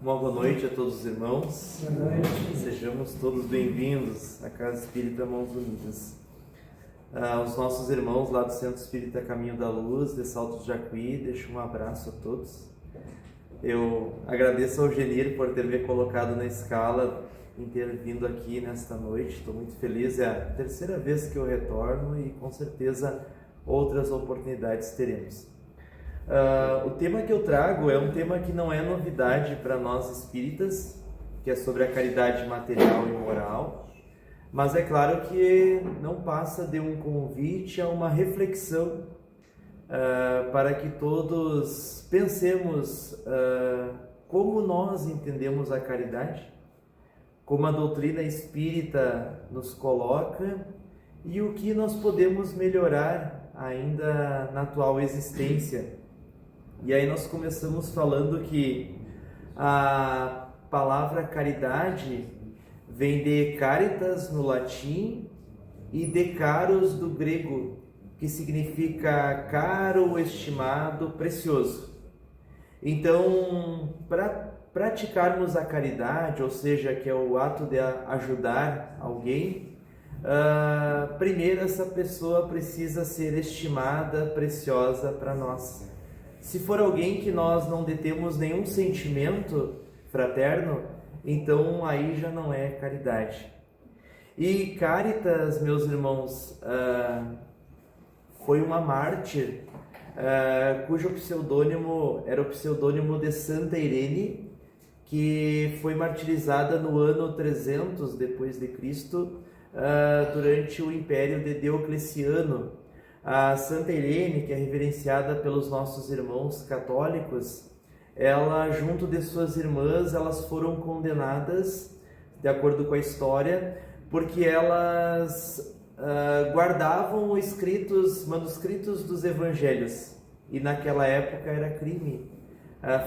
Uma boa noite a todos os irmãos. Boa noite. Sejamos todos bem-vindos à Casa Espírita Mãos Unidas. Os nossos irmãos lá do Centro Espírita Caminho da Luz, de Salto do Jacuí, deixo um abraço a todos. Eu agradeço ao Genir por ter me colocado na escala em ter vindo aqui nesta noite. Estou muito feliz, é a terceira vez que eu retorno e com certeza outras oportunidades teremos. O tema que eu trago é um tema que não é novidade para nós espíritas, que é sobre a caridade material e moral, mas é claro que não passa de um convite a uma reflexão para que todos pensemos como nós entendemos a caridade, como a doutrina espírita nos coloca e o que nós podemos melhorar ainda na atual existência. E aí nós começamos falando que a palavra caridade vem de caritas no latim e de caros do grego, que significa caro, estimado, precioso. Então, para praticarmos a caridade, ou seja, que é o ato de ajudar alguém, primeiro essa pessoa precisa ser estimada, preciosa para nós. Se for alguém que nós não detemos nenhum sentimento fraterno, então aí já não é caridade. E Caritas, meus irmãos, foi uma mártir cujo pseudônimo era o pseudônimo de Santa Irene, que foi martirizada no ano 300 depois de Cristo, durante o Império de Diocleciano. A Santa Irene, que é reverenciada pelos nossos irmãos católicos, ela, junto de suas irmãs, elas foram condenadas, de acordo com a história, porque elas guardavam manuscritos dos evangelhos, e naquela época era crime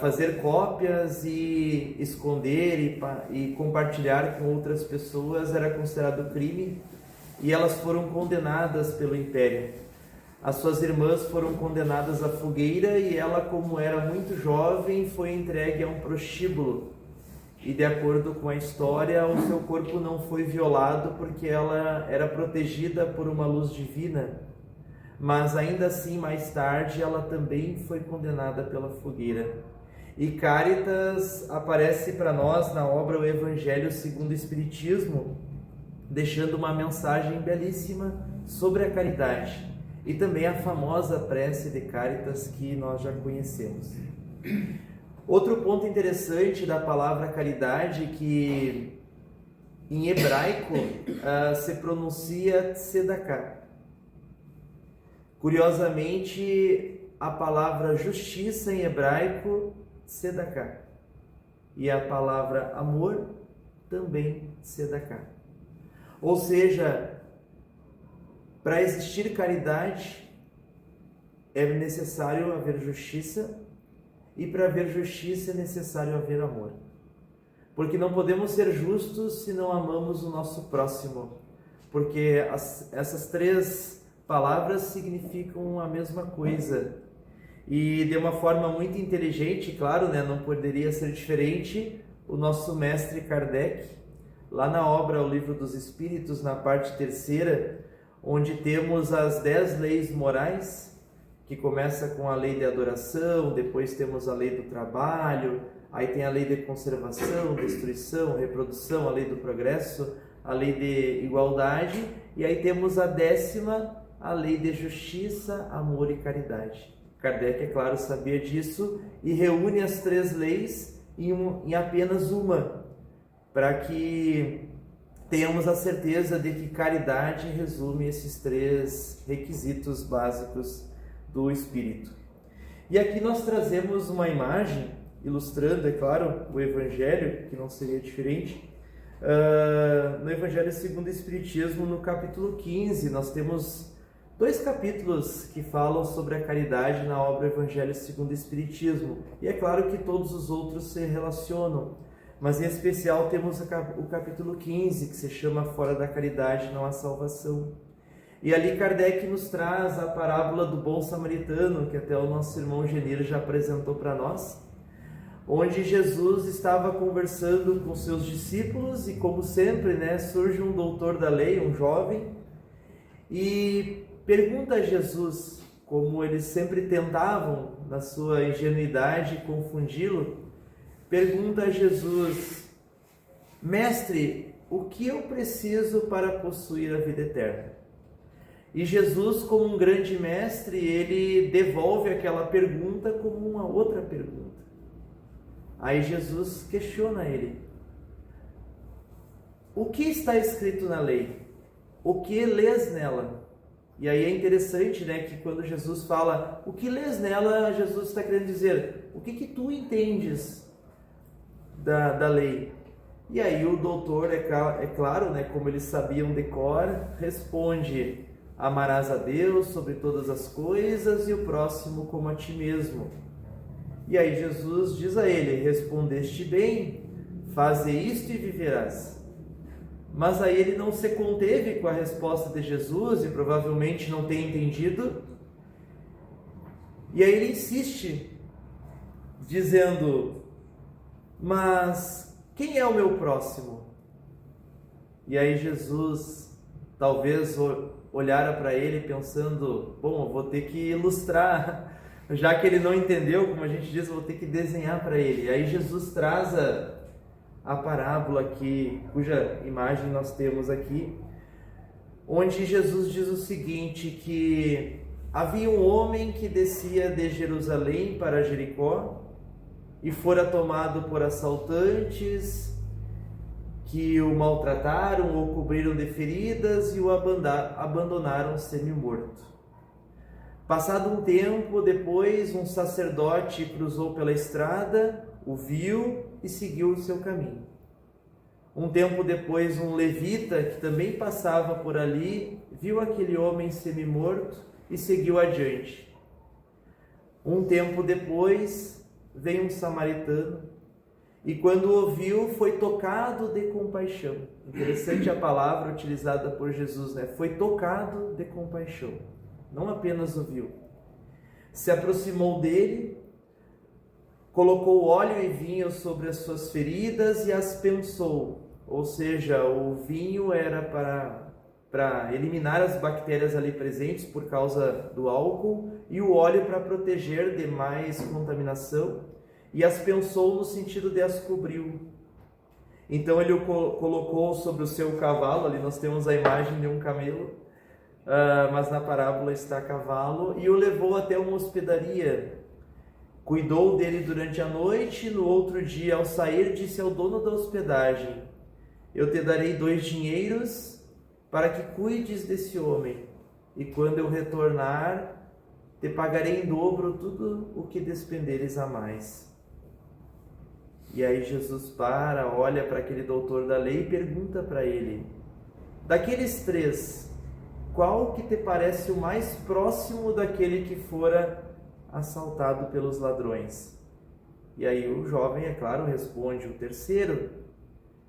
fazer cópias e esconder e compartilhar com outras pessoas, era considerado crime, e elas foram condenadas pelo Império. As suas irmãs foram condenadas à fogueira e ela, como era muito jovem, foi entregue a um prostíbulo. E de acordo com a história, o seu corpo não foi violado porque ela era protegida por uma luz divina. Mas ainda assim, mais tarde, ela também foi condenada pela fogueira. E Caritas aparece para nós na obra O Evangelho segundo o Espiritismo, deixando uma mensagem belíssima sobre a caridade. E também a famosa prece de Caritas que nós já conhecemos. Outro ponto interessante da palavra caridade, que em hebraico se pronuncia tzedakah. Curiosamente, a palavra justiça em hebraico, tzedakah. E a palavra amor, também tzedakah. Ou seja, para existir caridade, é necessário haver justiça, e para haver justiça é necessário haver amor. Porque não podemos ser justos se não amamos o nosso próximo, porque essas três palavras significam a mesma coisa. E de uma forma muito inteligente, claro, não poderia ser diferente, o nosso mestre Kardec, lá na obra O Livro dos Espíritos, na parte terceira, onde temos as 10 leis morais, que começa com a lei de adoração, depois temos a lei do trabalho, aí tem a lei de conservação, destruição, reprodução, a lei do progresso, a lei de igualdade, e aí temos a 10ª, a lei de justiça, amor e caridade. Kardec, é claro, sabia disso e reúne as 3 leis em apenas uma, para que tenhamos a certeza de que caridade resume esses 3 requisitos básicos do Espírito. E aqui nós trazemos uma imagem, ilustrando, é claro, o Evangelho, que não seria diferente. No Evangelho segundo o Espiritismo, no capítulo 15, nós temos 2 capítulos que falam sobre a caridade na obra Evangelho segundo o Espiritismo. E é claro que todos os outros se relacionam, mas em especial temos o capítulo 15, que se chama Fora da Caridade não há salvação. E ali Kardec nos traz a parábola do bom samaritano, que até o nosso irmão Genir já apresentou para nós, onde Jesus estava conversando com seus discípulos e, como sempre, surge um doutor da lei, um jovem, e pergunta a Jesus, como eles sempre tentavam, na sua ingenuidade, confundi-lo, pergunta a Jesus: Mestre, o que eu preciso para possuir a vida eterna? E Jesus, como um grande mestre, ele devolve aquela pergunta como uma outra pergunta. Aí Jesus questiona ele: o que está escrito na lei? O que lês nela? E aí é interessante, que quando Jesus fala o que lês nela, Jesus está querendo dizer o que tu entendes da lei. E aí o doutor, é claro, como eles sabiam de cor, responde: amarás a Deus sobre todas as coisas e o próximo como a ti mesmo. E aí Jesus diz a ele: respondeste bem, faze isto e viverás. Mas aí ele não se conteve com a resposta de Jesus e provavelmente não tem entendido. E aí ele insiste, dizendo: mas quem é o meu próximo? E aí Jesus talvez olhara para ele pensando: bom, eu vou ter que ilustrar, já que ele não entendeu, como a gente diz, eu vou ter que desenhar para ele. E aí Jesus traz a parábola aqui, cuja imagem nós temos aqui, onde Jesus diz o seguinte, que havia um homem que descia de Jerusalém para Jericó e fora tomado por assaltantes que o maltrataram, o cobriram de feridas e o abandonaram semi-morto. Passado um tempo depois, um sacerdote cruzou pela estrada, o viu e seguiu o seu caminho. Um tempo depois, um levita que também passava por ali, viu aquele homem semi-morto e seguiu adiante. Um tempo depois, veio um samaritano e quando o viu, foi tocado de compaixão. Interessante a palavra utilizada por Jesus, Foi tocado de compaixão. Não apenas o viu. Se aproximou dele, colocou óleo e vinho sobre as suas feridas e as pensou. Ou seja, o vinho era para eliminar as bactérias ali presentes por causa do álcool e o óleo para proteger de mais contaminação. E as pensou no sentido de as cobriu. Então ele o colocou sobre o seu cavalo, ali nós temos a imagem de um camelo, mas na parábola está cavalo, e o levou até uma hospedaria. Cuidou dele durante a noite, e no outro dia, ao sair, disse ao dono da hospedagem: eu te darei 2 dinheiros para que cuides desse homem, e quando eu retornar, te pagarei em dobro tudo o que despenderes a mais. E aí Jesus olha para aquele doutor da lei e pergunta para ele: daqueles 3, qual que te parece o mais próximo daquele que fora assaltado pelos ladrões? E aí o jovem, é claro, responde: o terceiro.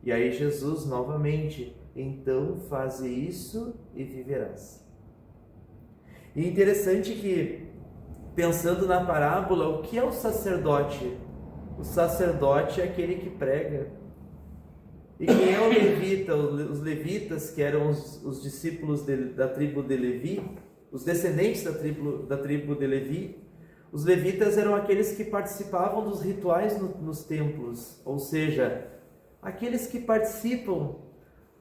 E aí Jesus novamente: então faze isso e viverás. E interessante que, pensando na parábola, o que é o sacerdote? O sacerdote é aquele que prega. E quem é o levita? Os levitas, que eram os discípulos da tribo de Levi, os descendentes da tribo de Levi, os levitas eram aqueles que participavam dos rituais nos templos, ou seja, aqueles que participam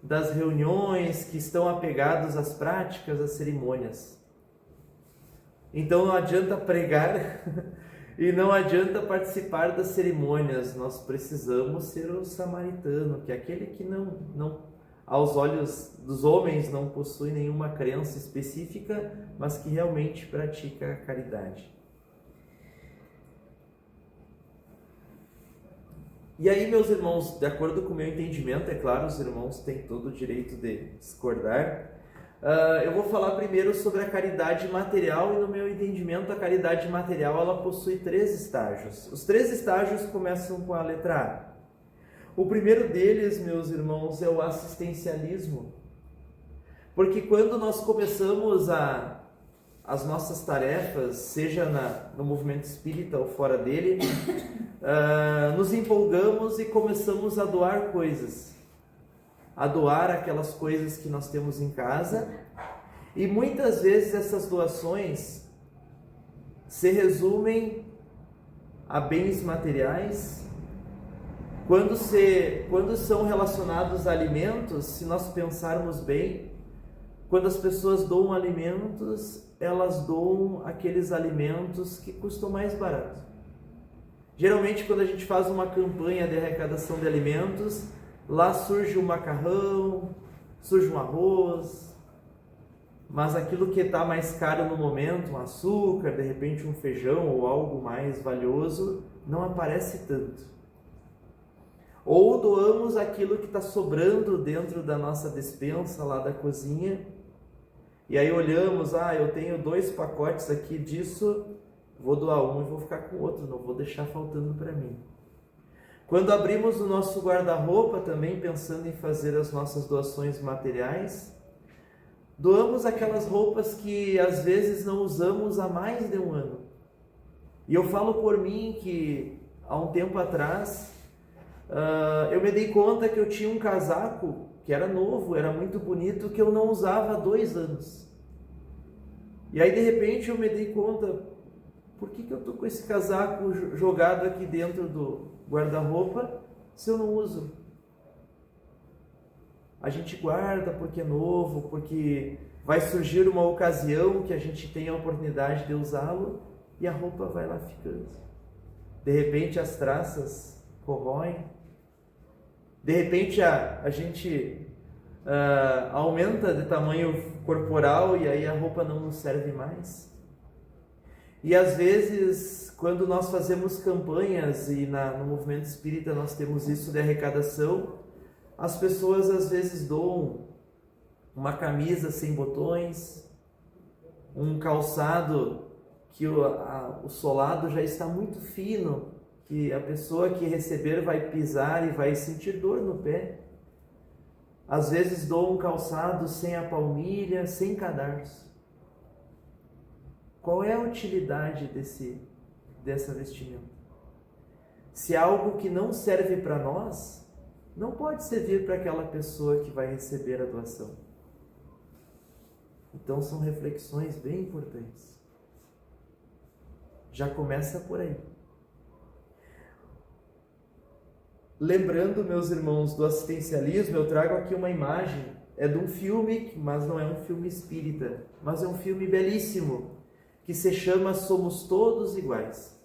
das reuniões, que estão apegados às práticas, às cerimônias. Então não adianta pregar e não adianta participar das cerimônias, nós precisamos ser o samaritano, que é aquele que não aos olhos dos homens não possui nenhuma crença específica, mas que realmente pratica a caridade. E aí, meus irmãos, de acordo com o meu entendimento, é claro, os irmãos têm todo o direito de discordar, eu vou falar primeiro sobre a caridade material, e no meu entendimento a caridade material ela possui 3 estágios. Os 3 estágios começam com a letra A. O primeiro deles, meus irmãos, é o assistencialismo. Porque quando nós começamos a as nossas tarefas, seja no movimento espírita ou fora dele, nos empolgamos e começamos a doar coisas. A doar aquelas coisas que nós temos em casa. E muitas vezes essas doações se resumem a bens materiais. Quando são relacionados a alimentos, se nós pensarmos bem, quando as pessoas doam alimentos, elas doam aqueles alimentos que custam mais barato. Geralmente, quando a gente faz uma campanha de arrecadação de alimentos, lá surge um macarrão, surge um arroz, mas aquilo que está mais caro no momento, um açúcar, de repente um feijão ou algo mais valioso, não aparece tanto. Ou doamos aquilo que está sobrando dentro da nossa despensa lá da cozinha, e aí olhamos, eu tenho 2 pacotes aqui disso, vou doar um e vou ficar com o outro, não vou deixar faltando para mim. Quando abrimos o nosso guarda-roupa também, pensando em fazer as nossas doações materiais, doamos aquelas roupas que às vezes não usamos há mais de um ano. E eu falo por mim que há um tempo atrás, eu me dei conta que eu tinha um casaco que era novo, era muito bonito, que eu não usava há 2 anos. E aí de repente eu me dei conta, por que eu estou com esse casaco jogado aqui dentro do guarda-roupa se eu não uso? A gente guarda porque é novo, porque vai surgir uma ocasião que a gente tem a oportunidade de usá-lo e a roupa vai lá ficando. De repente as traças corroem. De repente a gente aumenta de tamanho corporal e aí a roupa não nos serve mais. E às vezes, quando nós fazemos campanhas, e no movimento espírita nós temos isso de arrecadação, as pessoas às vezes doam uma camisa sem botões, um calçado que o solado já está muito fino, que a pessoa que receber vai pisar e vai sentir dor no pé. Às vezes dou um calçado sem a palmilha, sem cadarço. Qual é a utilidade dessa vestimenta? Se é algo que não serve para nós, não pode servir para aquela pessoa que vai receber a doação. Então são reflexões bem importantes. Já começa por aí. Lembrando, meus irmãos, do assistencialismo, eu trago aqui uma imagem, é de um filme, mas não é um filme espírita, mas é um filme belíssimo, que se chama Somos Todos Iguais.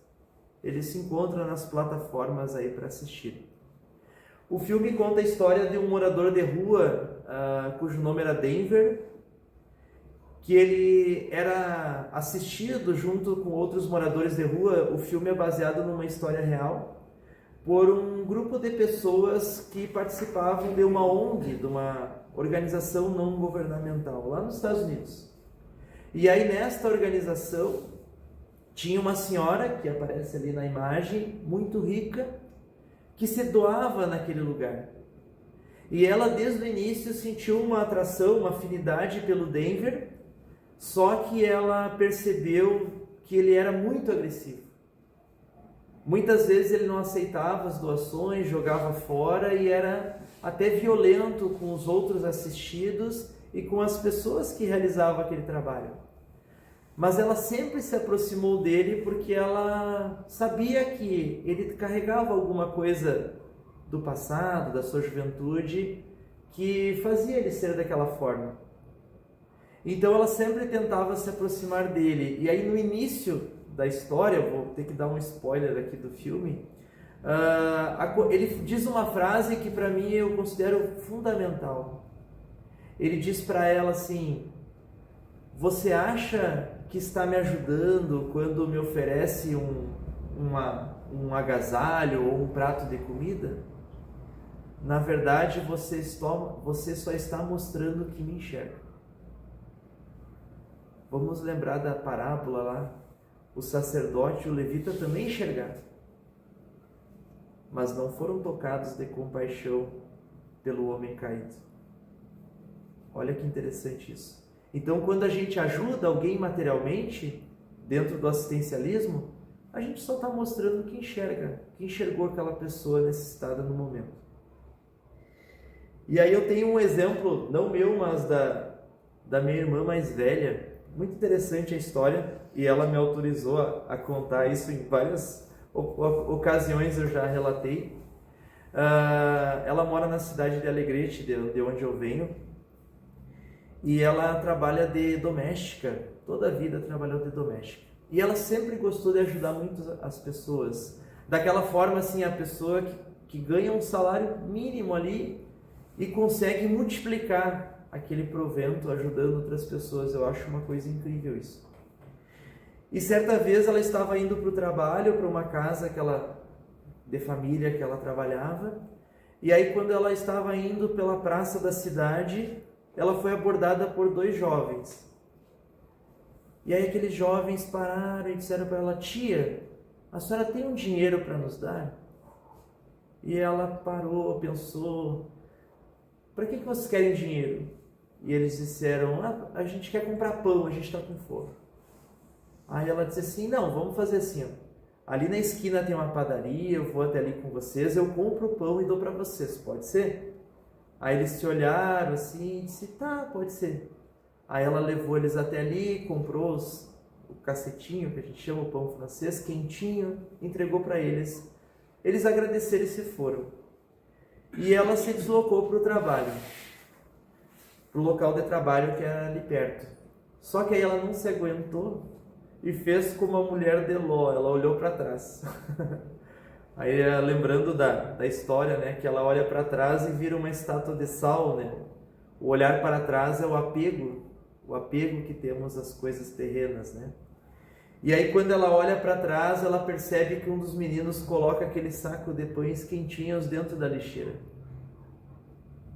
Ele se encontra nas plataformas aí para assistir. O filme conta a história de um morador de rua, cujo nome era Denver, que ele era assistido junto com outros moradores de rua. O filme é baseado numa história real, por um grupo de pessoas que participavam de uma ONG, de uma organização não governamental, lá nos Estados Unidos. E aí nesta organização tinha uma senhora, que aparece ali na imagem, muito rica, que se doava naquele lugar. E ela desde o início sentiu uma atração, uma afinidade pelo Denver, só que ela percebeu que ele era muito agressivo. Muitas vezes ele não aceitava as doações, jogava fora e era até violento com os outros assistidos e com as pessoas que realizavam aquele trabalho. Mas ela sempre se aproximou dele porque ela sabia que ele carregava alguma coisa do passado, da sua juventude, que fazia ele ser daquela forma. Então ela sempre tentava se aproximar dele. E aí no início da história, eu vou ter que dar um spoiler aqui do filme, ele diz uma frase que para mim eu considero fundamental. Ele diz para ela assim: você acha que está me ajudando quando me oferece um agasalho ou um prato de comida? Na verdade, você só está mostrando que me enxerga. Vamos lembrar da parábola lá. O sacerdote e o levita também enxergaram, mas não foram tocados de compaixão pelo homem caído. Olha que interessante isso. Então, quando a gente ajuda alguém materialmente, dentro do assistencialismo, a gente só está mostrando que enxerga, que enxergou aquela pessoa necessitada no momento. E aí eu tenho um exemplo, não meu, mas da minha irmã mais velha. Muito interessante a história, e ela me autorizou a contar isso em várias ocasiões, eu já relatei. Ela mora na cidade de Alegrete, de onde eu venho, e ela trabalha de doméstica, toda a vida trabalhou de doméstica. E ela sempre gostou de ajudar muito as pessoas, daquela forma assim, a pessoa que ganha um salário mínimo ali e consegue multiplicar aquele provento ajudando outras pessoas. Eu acho uma coisa incrível isso. E certa vez ela estava indo para o trabalho, para uma casa de família que ela trabalhava, e aí quando ela estava indo pela praça da cidade, ela foi abordada por 2 jovens. E aí aqueles jovens pararam e disseram para ela: tia, a senhora tem um dinheiro para nos dar? E ela parou, pensou: para que vocês querem dinheiro? E eles disseram: a gente quer comprar pão, a gente está com fome. Aí ela disse assim: não, vamos fazer assim, ó. Ali na esquina tem uma padaria, eu vou até ali com vocês, eu compro o pão e dou para vocês, pode ser? Aí eles se olharam assim e disse: tá, pode ser. Aí ela levou eles até ali, comprou o cacetinho, que a gente chama o pão francês, quentinho, entregou para eles. Eles agradeceram e se foram. E ela se deslocou para o trabalho, para o local de trabalho que era ali perto. Só que aí ela não se aguentou e fez como a mulher de Ló, ela olhou para trás. Aí lembrando da história, né, que ela olha para trás e vira uma estátua de sal, né? O olhar para trás é o apego que temos às coisas terrenas, né? E aí quando ela olha para trás, ela percebe que um dos meninos coloca aquele saco de pães quentinhos dentro da lixeira.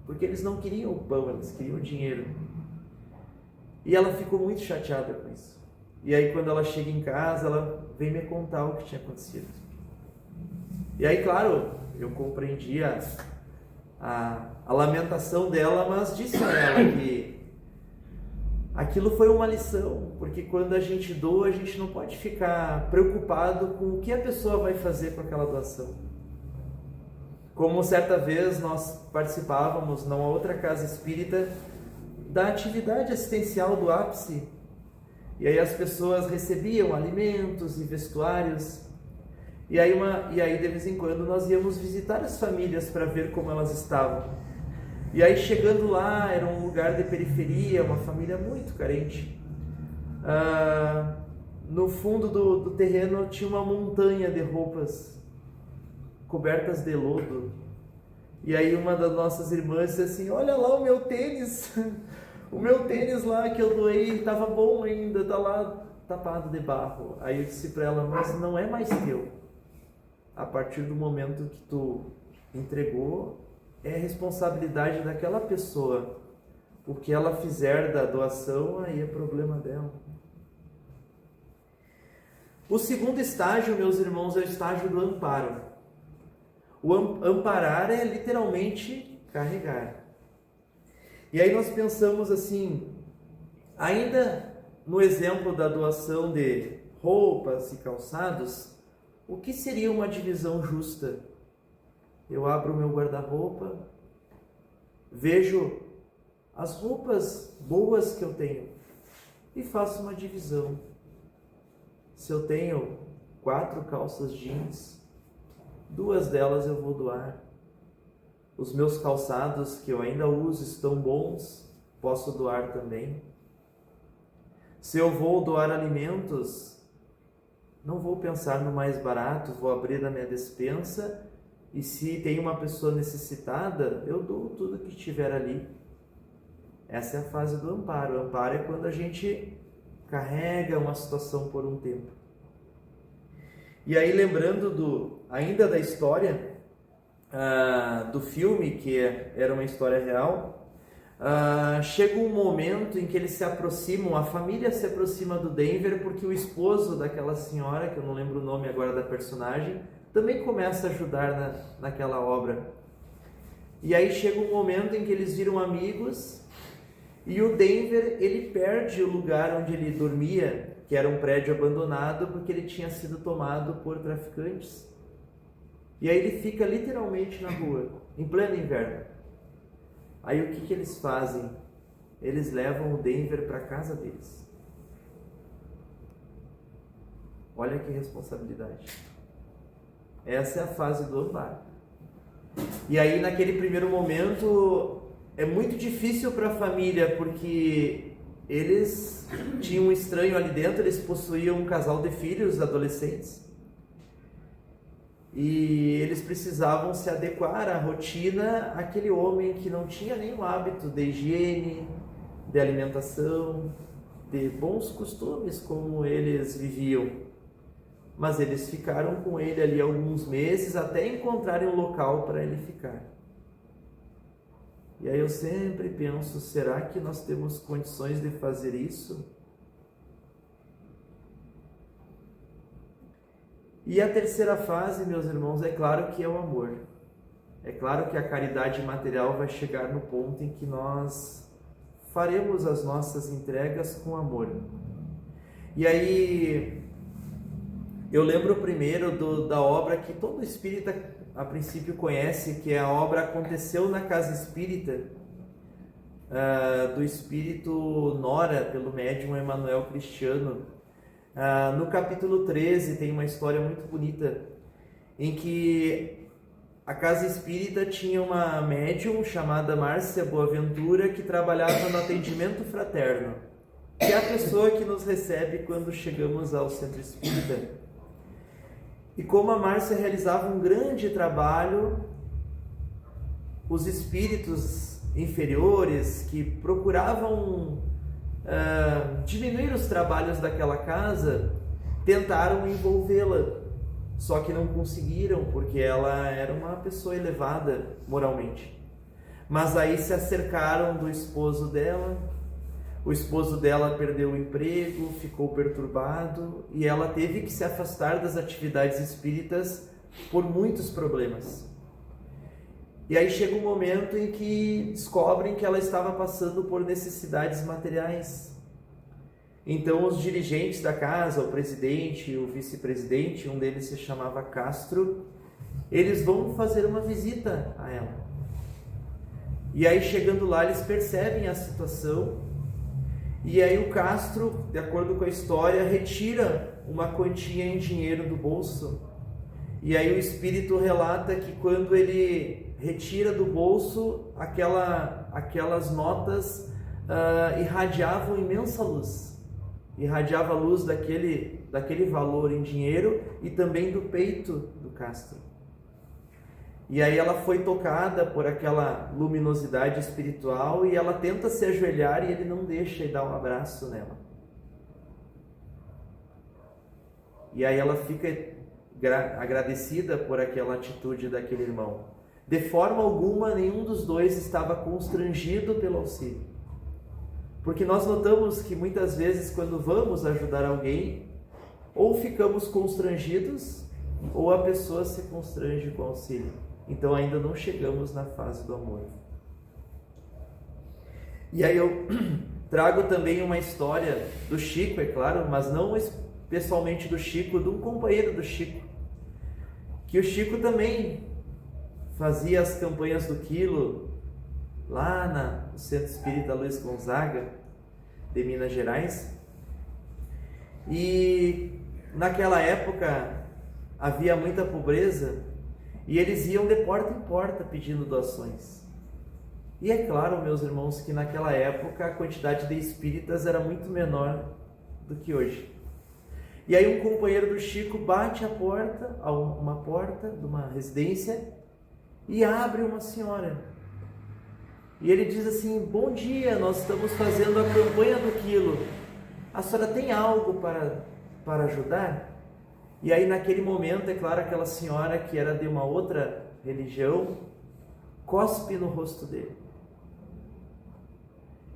Porque eles não queriam o pão, eles queriam o dinheiro. E ela ficou muito chateada com isso. E aí quando ela chega em casa, ela vem me contar o que tinha acontecido. E aí, claro, eu compreendi a lamentação dela, mas disse a ela que aquilo foi uma lição, porque quando a gente doa, a gente não pode ficar preocupado com o que a pessoa vai fazer com aquela doação. Como certa vez nós participávamos numa outra casa espírita da atividade assistencial do ápice, e aí as pessoas recebiam alimentos e vestuários, e aí de vez em quando nós íamos visitar as famílias para ver como elas estavam. E aí chegando lá, era um lugar de periferia, uma família muito carente. No fundo do terreno tinha uma montanha de roupas cobertas de lodo. E aí uma das nossas irmãs disse assim: olha lá o meu tênis, o meu tênis lá que eu doei, estava bom ainda, está lá tapado de barro. Aí eu disse para ela: mas não é mais teu. A partir do momento que tu entregou, é responsabilidade daquela pessoa. O que ela fizer da doação, aí é problema dela. O segundo estágio, meus irmãos, é o estágio do amparo. O amparar é literalmente carregar. E aí nós pensamos assim, ainda no exemplo da doação de roupas e calçados, o que seria uma divisão justa? Eu abro o meu guarda-roupa, vejo as roupas boas que eu tenho e faço uma divisão. Se eu tenho 4 calças jeans, 2 delas eu vou doar. Os meus calçados que eu ainda uso estão bons, posso doar também. Se eu vou doar alimentos, não vou pensar no mais barato, vou abrir a minha despensa e se tem uma pessoa necessitada, eu dou tudo que estiver ali. Essa é a fase do amparo. O amparo é quando a gente carrega uma situação por um tempo. E aí, lembrando ainda da história do filme, que era uma história real, chega um momento em que eles se aproximam, a família se aproxima do Denver, porque o esposo daquela senhora, que eu não lembro o nome agora da personagem, também começa a ajudar naquela obra. E aí chega um momento em que eles viram amigos, E o Denver, ele perde o lugar onde ele dormia, que era um prédio abandonado, porque ele tinha sido tomado por traficantes. E aí ele fica literalmente na rua, em pleno inverno. Aí o que eles fazem? Eles levam o Denver para a casa deles. Olha que responsabilidade. Essa é a fase do amparo. E aí naquele primeiro momento é muito difícil para a família, porque eles tinham um estranho ali dentro, eles possuíam um casal de filhos adolescentes. E eles precisavam se adequar à rotina àquele homem que não tinha nenhum hábito de higiene, de alimentação, de bons costumes como eles viviam. Mas eles ficaram com ele ali alguns meses até encontrarem um local para ele ficar. E aí eu sempre penso, será que nós temos condições de fazer isso? E a terceira fase, meus irmãos, é claro que é o amor. É claro que a caridade material vai chegar no ponto em que nós faremos as nossas entregas com amor. E aí, eu lembro primeiro da obra que todo espírita a princípio conhece, que é a obra Aconteceu na Casa Espírita, do espírito Nora, pelo médium Emanuel Cristiano. No capítulo 13 tem uma história muito bonita, em que a Casa Espírita tinha uma médium chamada Márcia Boaventura, que trabalhava no atendimento fraterno, que é a pessoa que nos recebe quando chegamos ao centro espírita. E como a Márcia realizava um grande trabalho, os espíritos inferiores que procuravam diminuir os trabalhos daquela casa tentaram envolvê-la, só que não conseguiram, porque ela era uma pessoa elevada moralmente. Mas aí se acercaram do esposo dela. O esposo dela perdeu o emprego, ficou perturbado e ela teve que se afastar das atividades espíritas por muitos problemas. E aí chega um momento em que descobrem que ela estava passando por necessidades materiais. Então os dirigentes da casa, o presidente e o vice-presidente, um deles se chamava Castro, eles vão fazer uma visita a ela. E aí chegando lá eles percebem a situação. E aí o Castro, de acordo com a história, retira uma quantia em dinheiro do bolso. E aí o espírito relata que quando ele retira do bolso, aquelas notas irradiavam imensa luz. Irradiava a luz daquele valor em dinheiro e também do peito do Castro. E aí ela foi tocada por aquela luminosidade espiritual e ela tenta se ajoelhar e ele não deixa e dá um abraço nela. E aí ela fica agradecida por aquela atitude daquele irmão. De forma alguma, nenhum dos dois estava constrangido pelo auxílio. Porque nós notamos que muitas vezes quando vamos ajudar alguém, ou ficamos constrangidos, ou a pessoa se constrange com o auxílio. Então ainda não chegamos na fase do amor. E aí eu trago também uma história do Chico, é claro, mas não pessoalmente do Chico, de um companheiro do Chico. Que o Chico também fazia as campanhas do quilo lá no Centro Espírita Luiz Gonzaga, de Minas Gerais. E naquela época havia muita pobreza e eles iam de porta em porta pedindo doações. E é claro, meus irmãos, que naquela época a quantidade de espíritas era muito menor do que hoje. E aí um companheiro do Chico bate uma porta de uma residência e abre uma senhora. E ele diz assim: bom dia, nós estamos fazendo a campanha do quilo. A senhora tem algo para ajudar? E aí naquele momento, é claro, aquela senhora que era de uma outra religião, cospe no rosto dele.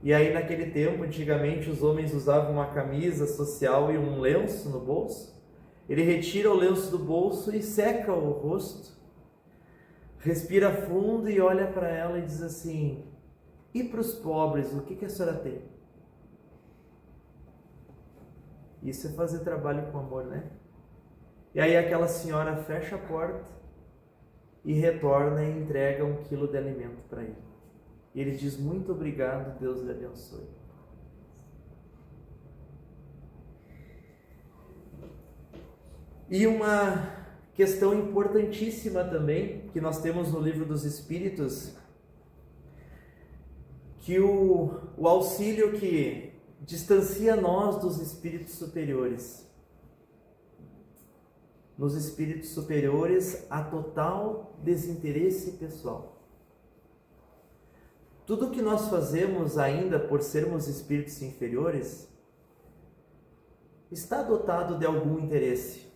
E aí naquele tempo, antigamente, os homens usavam uma camisa social e um lenço no bolso. Ele retira o lenço do bolso e seca o rosto, respira fundo e olha para ela e diz assim: E para os pobres, o que a senhora tem? Isso é fazer trabalho com amor, né? E aí aquela senhora fecha a porta e retorna e entrega 1 quilo de alimento para ele. E ele diz: muito obrigado, Deus lhe abençoe. E uma questão importantíssima também, que nós temos no Livro dos Espíritos, que o auxílio que distancia nós dos espíritos superiores. Nos espíritos superiores, há total desinteresse pessoal. Tudo que nós fazemos ainda por sermos espíritos inferiores está dotado de algum interesse.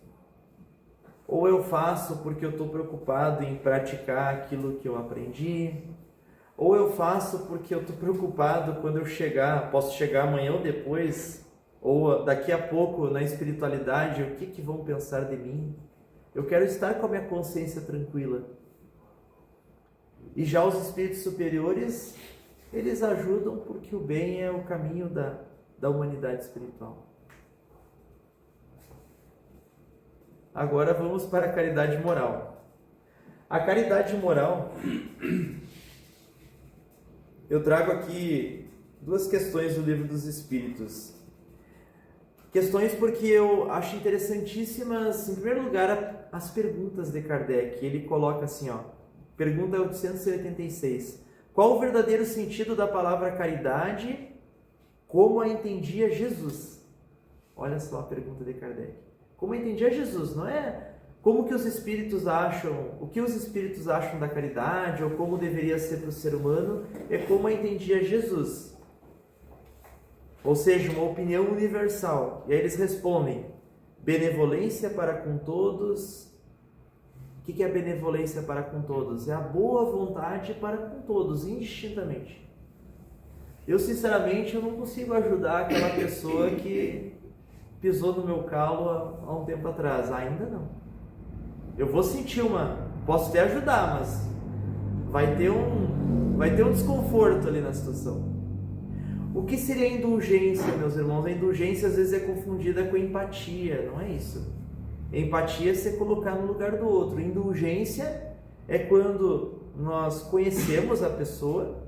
Ou eu faço porque eu estou preocupado em praticar aquilo que eu aprendi, ou eu faço porque eu estou preocupado quando eu chegar, posso chegar amanhã ou depois, ou daqui a pouco na espiritualidade, o que vão pensar de mim? Eu quero estar com a minha consciência tranquila. E já os espíritos superiores, eles ajudam porque o bem é o caminho da humanidade espiritual. Agora vamos para a caridade moral. A caridade moral, eu trago aqui 2 questões do Livro dos Espíritos. Questões porque eu acho interessantíssimas, em primeiro lugar, as perguntas de Kardec. Ele coloca assim, pergunta 886. Qual o verdadeiro sentido da palavra caridade, como a entendia Jesus? Olha só a pergunta de Kardec. Como entendia Jesus, não é como que os espíritos acham, o que os espíritos acham da caridade, ou como deveria ser para o ser humano, é como a entendia Jesus. Ou seja, uma opinião universal. E aí eles respondem: benevolência para com todos. O que é benevolência para com todos? É a boa vontade para com todos, indistintamente. Eu, sinceramente, eu não consigo ajudar aquela pessoa que pisou no meu calo há um tempo atrás. Ainda não. Eu vou sentir posso até ajudar, mas vai ter um desconforto ali na situação. O que seria indulgência, meus irmãos? A indulgência às vezes é confundida com empatia, não é isso? Empatia é se colocar no lugar do outro. Indulgência é quando nós conhecemos a pessoa,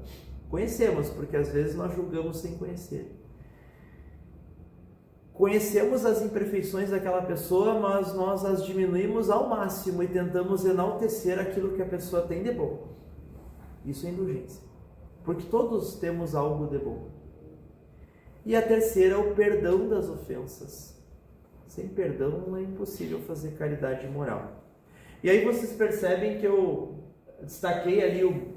porque às vezes nós julgamos sem conhecer. Conhecemos as imperfeições daquela pessoa, mas nós as diminuímos ao máximo e tentamos enaltecer aquilo que a pessoa tem de bom. Isso é indulgência, porque todos temos algo de bom. E a terceira é o perdão das ofensas. Sem perdão é impossível fazer caridade moral. E aí vocês percebem que eu destaquei ali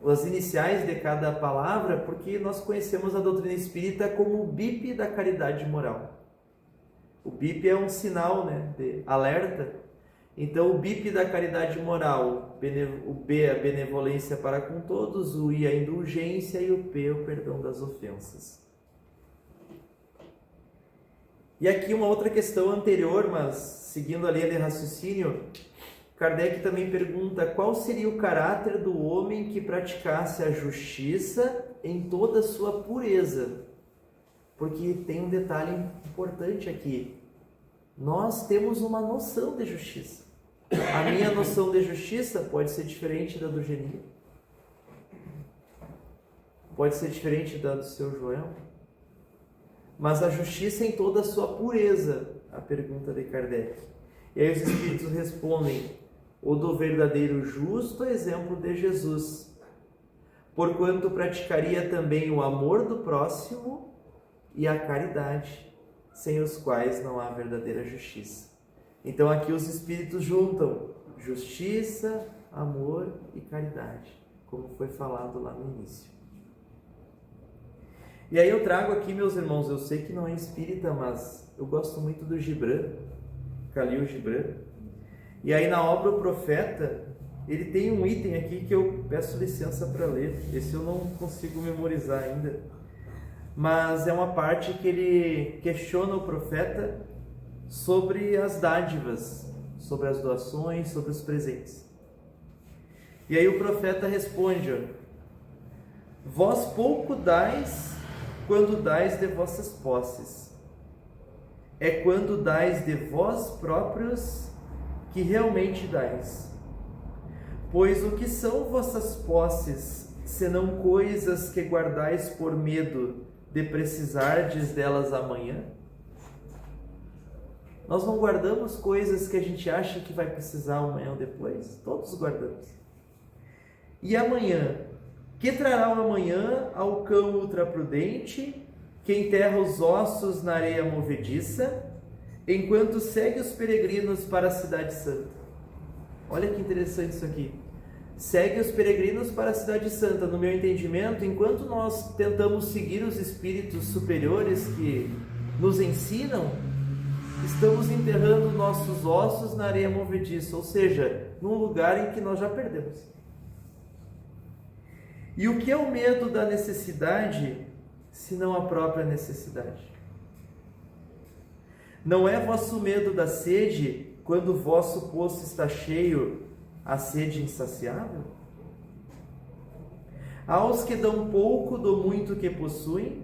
as iniciais de cada palavra, porque nós conhecemos a doutrina espírita como o BIP da caridade moral. O BIP é um sinal, de alerta. Então, o BIP da caridade moral, o B é a benevolência para com todos, o I é a indulgência e o P é o perdão das ofensas. E aqui uma outra questão anterior, mas seguindo a linha de raciocínio, Kardec também pergunta: qual seria o caráter do homem que praticasse a justiça em toda a sua pureza? Porque tem um detalhe importante aqui. Nós temos uma noção de justiça. A minha noção de justiça pode ser diferente da do Geni. Pode ser diferente da do seu Joel. Mas a justiça em toda a sua pureza, a pergunta de Kardec. E aí os Espíritos respondem: o do verdadeiro justo exemplo de Jesus, porquanto praticaria também o amor do próximo e a caridade, sem os quais não há verdadeira justiça. Então aqui os Espíritos juntam justiça, amor e caridade, como foi falado lá no início. E aí eu trago aqui, meus irmãos, eu sei que não é espírita, mas eu gosto muito do Gibran, Khalil Gibran. E aí na obra O Profeta, ele tem um item aqui que eu peço licença para ler. Esse eu não consigo memorizar ainda. Mas é uma parte que ele questiona o profeta sobre as dádivas, sobre as doações, sobre os presentes. E aí o profeta responde: Vós pouco dais quando dais de vossas posses. É quando dais de vós próprios que realmente dais. Pois o que são vossas posses, senão coisas que guardais por medo de precisardes delas amanhã? Nós não guardamos coisas que a gente acha que vai precisar amanhã ou depois? Todos guardamos. E amanhã? Que trará o amanhã ao cão ultraprudente, que enterra os ossos na areia movediça, enquanto segue os peregrinos para a cidade santa? Olha que interessante isso aqui. Segue os peregrinos para a cidade santa. No meu entendimento, enquanto nós tentamos seguir os espíritos superiores que nos ensinam, estamos enterrando nossos ossos na areia movediça, ou seja, num lugar em que nós já perdemos. E o que é o medo da necessidade, senão a própria necessidade? Não é vosso medo da sede, quando o vosso poço está cheio, a sede insaciável? Aos que dão pouco do muito que possuem,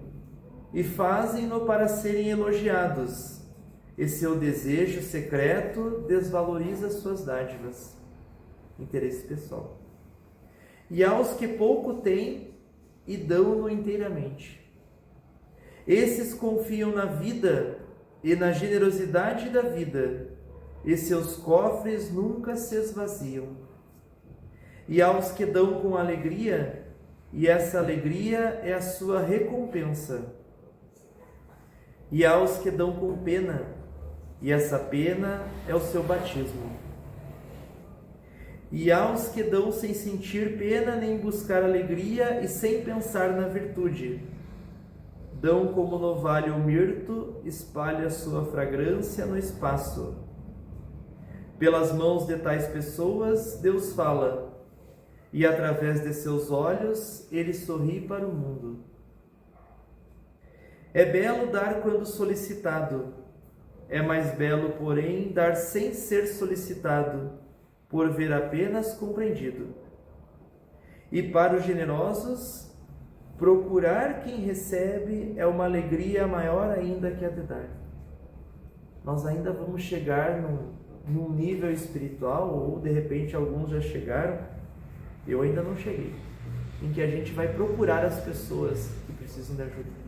e fazem-no para serem elogiados, e seu desejo secreto desvaloriza suas dádivas. Interesse pessoal. E aos que pouco têm e dão-no inteiramente. Esses confiam na vida e na generosidade da vida, e seus cofres nunca se esvaziam. E aos que dão com alegria, e essa alegria é a sua recompensa. E aos que dão com pena, e essa pena é o seu batismo. E aos que dão sem sentir pena nem buscar alegria e sem pensar na virtude, dão como no vale o mirto, espalha sua fragrância no espaço. Pelas mãos de tais pessoas, Deus fala, e através de seus olhos, ele sorri para o mundo. É belo dar quando solicitado, é mais belo, porém, dar sem ser solicitado, por ver apenas compreendido. E para os generosos, procurar quem recebe é uma alegria maior ainda que a de dar. Nós ainda vamos chegar num nível espiritual, ou de repente alguns já chegaram, eu ainda não cheguei, em que a gente vai procurar as pessoas que precisam de ajuda.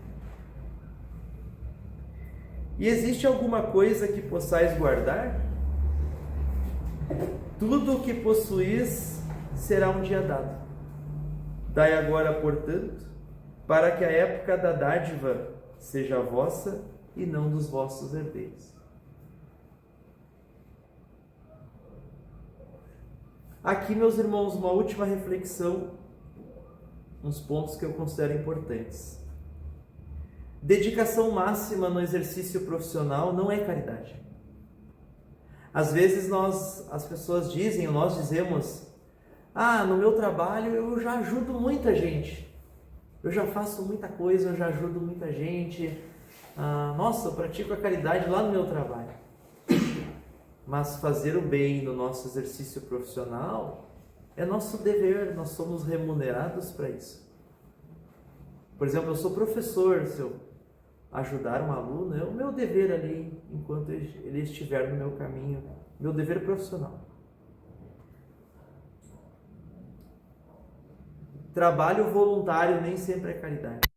E existe alguma coisa que possais guardar? Tudo o que possuís será um dia dado. Dai agora, portanto, para que a época da dádiva seja vossa e não dos vossos herdeiros. Aqui, meus irmãos, uma última reflexão, uns pontos que eu considero importantes. Dedicação máxima no exercício profissional não é caridade. Às vezes as pessoas dizem, ou nós dizemos, no meu trabalho eu já ajudo muita gente, eu já faço muita coisa, eu já ajudo muita gente, eu pratico a caridade lá no meu trabalho. Mas fazer o bem no nosso exercício profissional é nosso dever, nós somos remunerados para isso. Por exemplo, eu sou professor, se eu ajudar um aluno, é o meu dever ali, enquanto ele estiver no meu caminho, meu dever profissional. Trabalho voluntário nem sempre é caridade.